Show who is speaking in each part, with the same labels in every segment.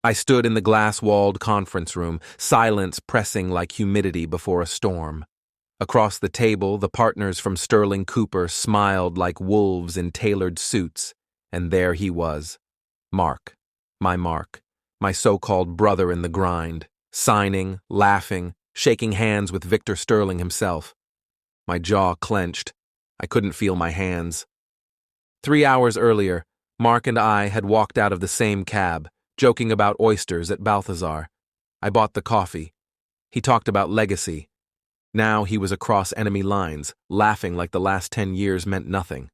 Speaker 1: I stood in the glass-walled conference room, silence pressing like humidity before a storm. Across the table, the partners from Sterling Cooper smiled like wolves in tailored suits, and there he was. Mark, my so-called brother in the grind, signing, laughing, shaking hands with Victor Sterling himself. My jaw clenched. I couldn't feel my hands. 3 hours earlier, Mark and I had walked out of the same cab, joking about oysters at Balthazar. I bought the coffee. He talked about legacy. Now he was across enemy lines, laughing like the last 10 years meant nothing.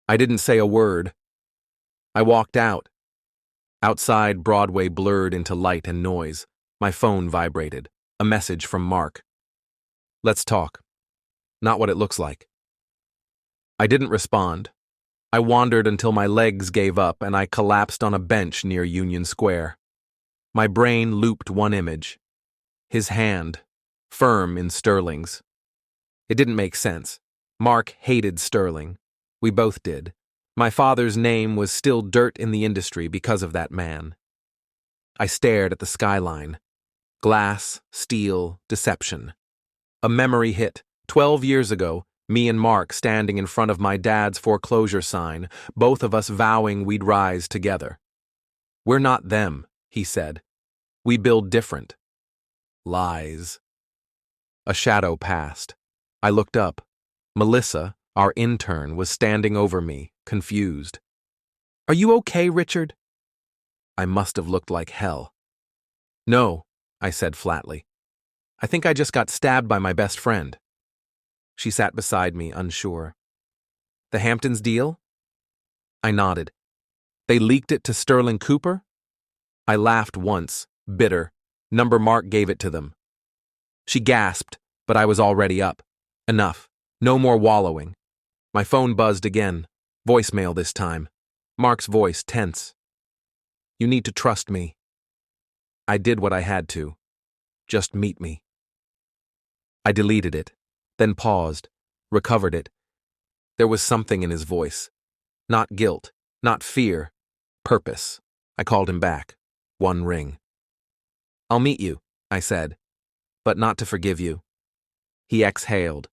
Speaker 1: I didn't say a word. I walked out. Outside, Broadway blurred into light and noise. My phone vibrated. A message from Mark. "Let's talk. Not what it looks like." I didn't respond. I wandered until my legs gave up and I collapsed on a bench near Union Square. My brain looped one image. His hand, firm in Sterling's. It didn't make sense. Mark hated Sterling. We both did. My father's name was still dirt in the industry because of that man. I stared at the skyline. Glass, steel, deception. A memory hit. 12 years ago, me and Mark standing in front of my dad's foreclosure sign, both of us vowing we'd rise together. "We're not them," he said. "We build different." Lies. A shadow passed. I looked up. Melissa, our intern, was standing over me, confused. "Are you okay, Richard?" I must have looked like hell. "No," I said flatly. "I think I just got stabbed by my best friend." She sat beside me, unsure. "The Hamptons deal?" I nodded. "They leaked it to Sterling Cooper?" I laughed once, bitter. Number Mark gave it to them. She gasped, but I was already up. Enough. No more wallowing. My phone buzzed again. Voicemail this time. Mark's voice tense. "You need to trust me." I did what I had to. "Just meet me." I deleted it, then paused, recovered it. There was something in his voice. Not guilt, not fear. Purpose. I called him back. One ring. "I'll meet you," I said, "but not to forgive you." He exhaled.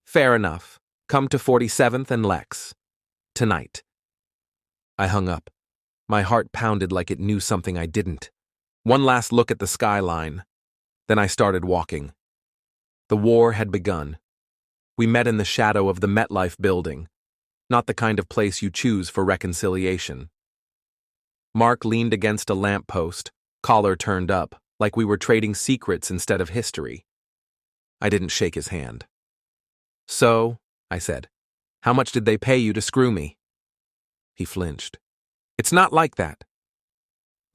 Speaker 1: "Fair enough. Come to 47th and Lex. Tonight." I hung up. My heart pounded like it knew something I didn't. One last look at the skyline. Then I started walking. The war had begun. We met in the shadow of the MetLife building, not the kind of place you choose for reconciliation. Mark leaned against a lamppost, collar turned up, like we were trading secrets instead of history. I didn't shake his hand. "So," I said, "how much did they pay you to screw me?" He flinched. "It's not like that."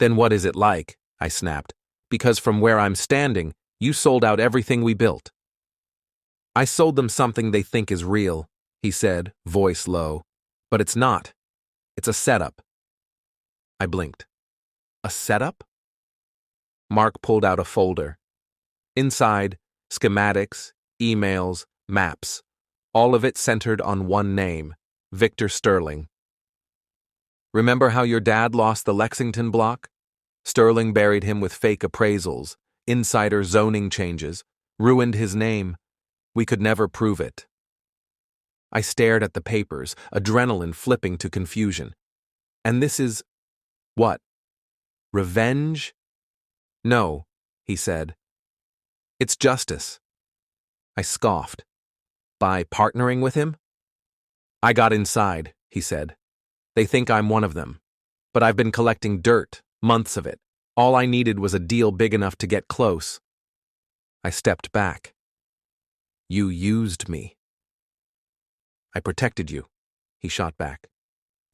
Speaker 1: "Then what is it like?" I snapped. "Because from where I'm standing, you sold out everything we built." "I sold them something they think is real," he said, voice low. "But it's not. It's a setup." I blinked. "A setup?" Mark pulled out a folder. Inside, schematics, emails, maps. All of it centered on one name, Victor Sterling. "Remember how your dad lost the Lexington block? Sterling buried him with fake appraisals, insider zoning changes, ruined his name. We could never prove it." I stared at the papers, adrenaline flipping to confusion. "And this is... what? Revenge?" "No," he said. "It's justice." I scoffed. "By partnering with him?" "I got inside," he said. "They think I'm one of them. But I've been collecting dirt, months of it. All I needed was a deal big enough to get close." I stepped back. "You used me." "I protected you," he shot back.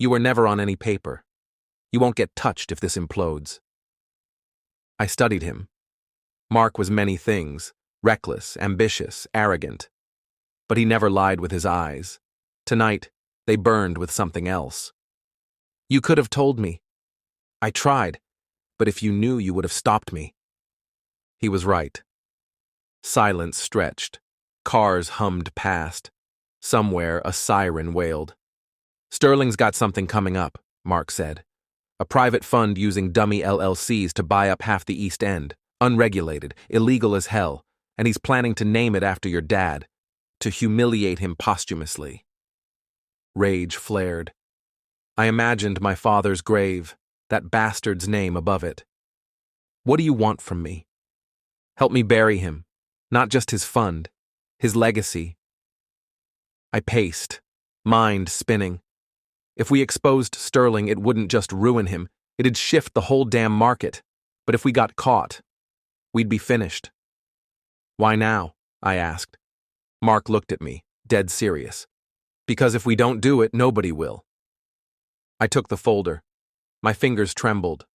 Speaker 1: "You were never on any paper. You won't get touched if this implodes." I studied him. Mark was many things, reckless, ambitious, arrogant. But he never lied with his eyes. Tonight, they burned with something else. "You could have told me. I tried, but if you knew, you would have stopped me." He was right. Silence stretched. Cars hummed past. Somewhere, a siren wailed. "Sterling's got something coming up," Mark said. A private fund using dummy LLCs to buy up half the East End. Unregulated, illegal as hell, and he's planning to name it after your dad, to humiliate him posthumously. Rage flared. I imagined my father's grave, that bastard's name above it. What do you want from me? Help me bury him, not just his fund, his legacy. I paced, mind spinning. If we exposed Sterling, it wouldn't just ruin him, it'd shift the whole damn market. But if we got caught, we'd be finished. Why now? I asked. Mark looked at me, dead serious. Because if we don't do it, nobody will. I took the folder. My fingers trembled.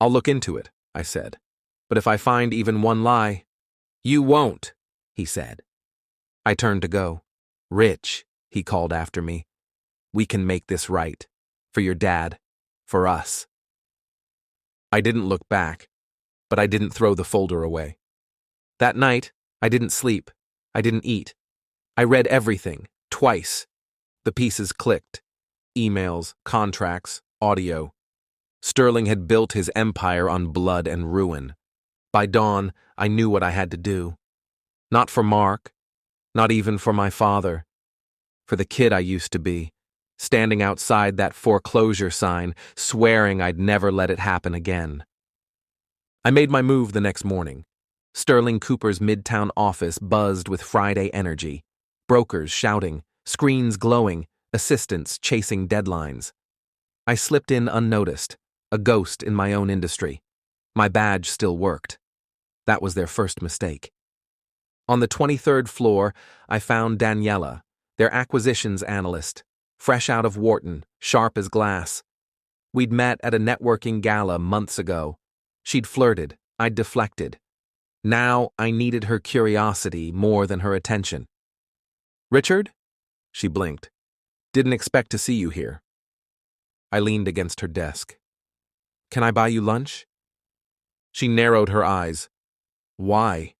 Speaker 1: I'll look into it, I said. But if I find even one lie, you won't, he said. I turned to go. Rich, he called after me. We can make this right. For your dad. For us. I didn't look back, but I didn't throw the folder away. That night, I didn't sleep. I didn't eat. I read everything, twice. The pieces clicked. Emails, contracts, audio. Sterling had built his empire on blood and ruin. By dawn, I knew what I had to do. Not for Mark, not even for my father. For the kid I used to be, standing outside that foreclosure sign, swearing I'd never let it happen again. I made my move the next morning. Sterling Cooper's Midtown office buzzed with Friday energy. Brokers shouting, screens glowing, assistants chasing deadlines. I slipped in unnoticed, a ghost in my own industry. My badge still worked. That was their first mistake. On the 23rd floor, I found Daniela, their acquisitions analyst, fresh out of Wharton, sharp as glass. We'd met at a networking gala months ago. She'd flirted, I'd deflected. Now I needed her curiosity more than her attention. Richard? She blinked. Didn't expect to see you here. I leaned against her desk. Can I buy you lunch? She narrowed her eyes. Why?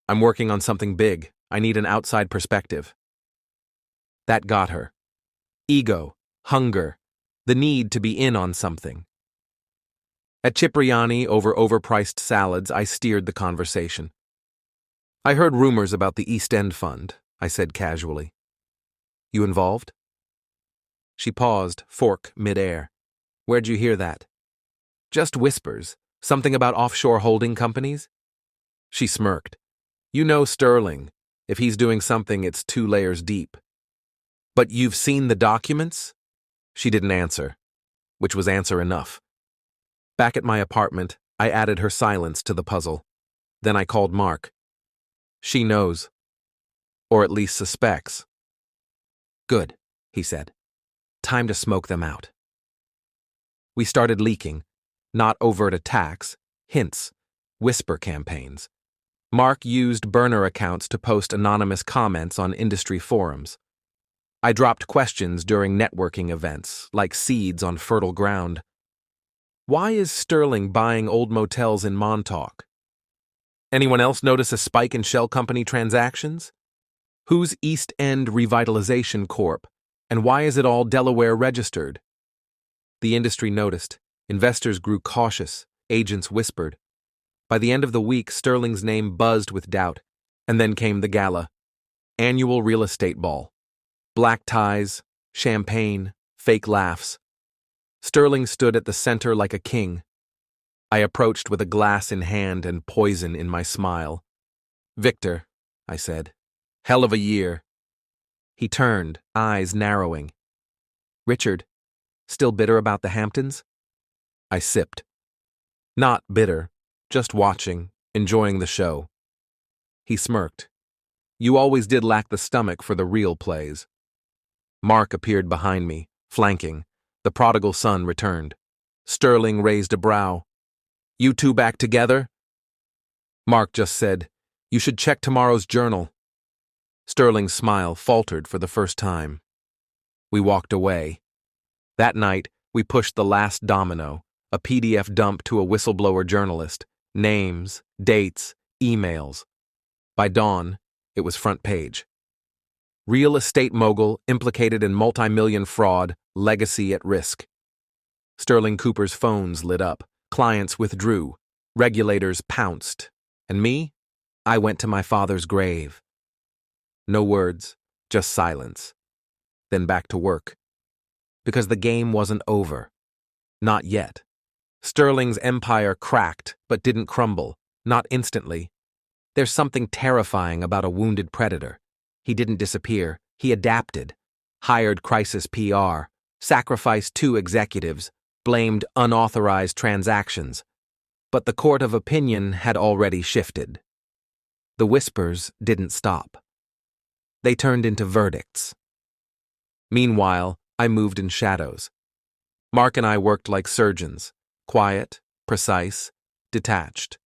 Speaker 1: I'm working on something big. I need an outside perspective. That got her. Ego, hunger, the need to be in on something. At Cipriani over overpriced salads, I steered the conversation. I heard rumors about the East End Fund, I said casually. You involved? She paused, fork midair. Where'd you hear that? Just whispers. Something about offshore holding companies? She smirked. You know Sterling. If he's doing something, it's 2 layers deep. But you've seen the documents? She didn't answer, which was answer enough. Back at my apartment, I added her silence to the puzzle. Then I called Mark. She knows. Or at least suspects. Good, he said. Time to smoke them out. We started leaking. Not overt attacks, hints, whisper campaigns. Mark used burner accounts to post anonymous comments on industry forums. I dropped questions during networking events, like seeds on fertile ground. Why is Sterling buying old motels in Montauk? Anyone else notice a spike in shell company transactions? Who's East End Revitalization Corp., and why is it all Delaware registered? The industry noticed. Investors grew cautious. Agents whispered. By the end of the week, Sterling's name buzzed with doubt. And then came the gala. Annual real estate ball. Black ties, champagne, fake laughs. Sterling stood at the center like a king. I approached with a glass in hand and poison in my smile. Victor, I said. Hell of a year. He turned, eyes narrowing. Richard, still bitter about the Hamptons? I sipped. Not bitter, just watching, enjoying the show. He smirked. You always did lack the stomach for the real plays. Mark appeared behind me, flanking. The prodigal son returned. Sterling raised a brow. You two back together? Mark just said, You should check tomorrow's journal. Sterling's smile faltered for the first time. We walked away. That night, we pushed the last domino, a PDF dump to a whistleblower journalist. Names, dates, emails. By dawn, it was front page. Real estate mogul implicated in multi-million fraud, legacy at risk. Sterling Cooper's phones lit up. Clients withdrew. Regulators pounced. And me? I went to my father's grave. No words, just silence. Then back to work. Because the game wasn't over. Not yet. Sterling's empire cracked, but didn't crumble. Not instantly. There's something terrifying about a wounded predator. He didn't disappear. He adapted. Hired crisis PR. Sacrificed 2 executives. Blamed unauthorized transactions. But the court of opinion had already shifted. The whispers didn't stop. They turned into verdicts. Meanwhile, I moved in shadows. Mark and I worked like surgeons. Quiet, precise, detached.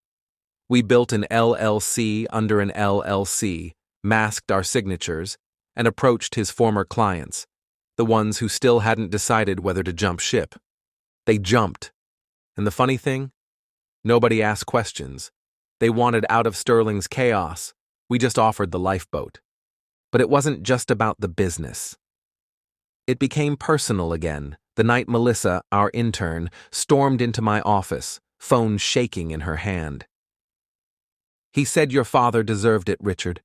Speaker 1: We built an LLC under an LLC, masked our signatures, and approached his former clients, the ones who still hadn't decided whether to jump ship. They jumped. And the funny thing? Nobody asked questions. They wanted out of Sterling's chaos. We just offered the lifeboat. But it wasn't just about the business. It became personal again, the night Melissa, our intern, stormed into my office, phone shaking in her hand. "He said your father deserved it, Richard."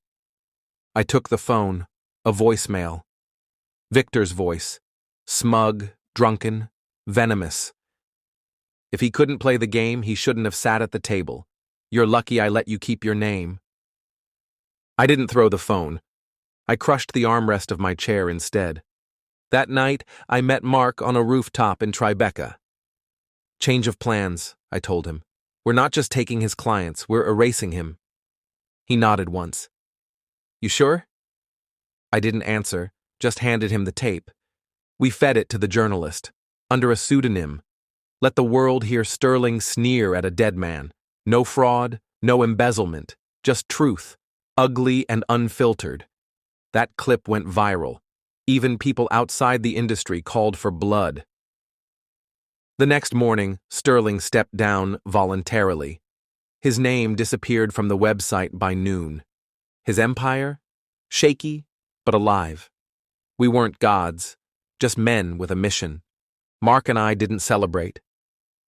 Speaker 1: I took the phone, a voicemail. Victor's voice, smug, drunken, venomous. "If he couldn't play the game, he shouldn't have sat at the table. You're lucky I let you keep your name." I didn't throw the phone. I crushed the armrest of my chair instead. That night, I met Mark on a rooftop in Tribeca. "Change of plans," I told him. "We're not just taking his clients, we're erasing him." He nodded once. "You sure?" I didn't answer, just handed him the tape. We fed it to the journalist, under a pseudonym. Let the world hear Sterling sneer at a dead man. No fraud, no embezzlement, just truth, ugly and unfiltered. That clip went viral. Even people outside the industry called for blood. The next morning, Sterling stepped down voluntarily. His name disappeared from the website by noon. His empire? Shaky, but alive. We weren't gods, just men with a mission. Mark and I didn't celebrate.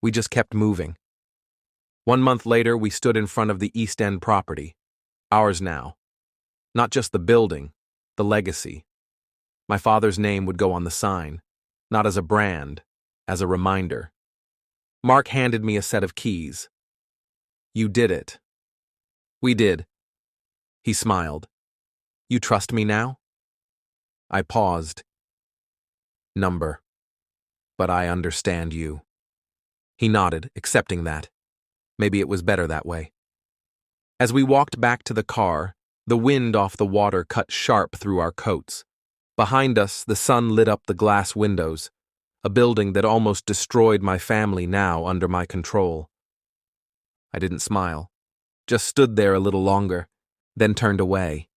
Speaker 1: We just kept moving. 1 month later, we stood in front of the East End property. Ours now. Not just the building, the legacy. My father's name would go on the sign, not as a brand, as a reminder. Mark handed me a set of keys. "You did it." "We did." He smiled. "You trust me now?" I paused. "Number. But I understand you." He nodded, accepting that. Maybe it was better that way. As we walked back to the car, the wind off the water cut sharp through our coats. Behind us, the sun lit up the glass windows, a building that almost destroyed my family now under my control. I didn't smile, just stood there a little longer, then turned away.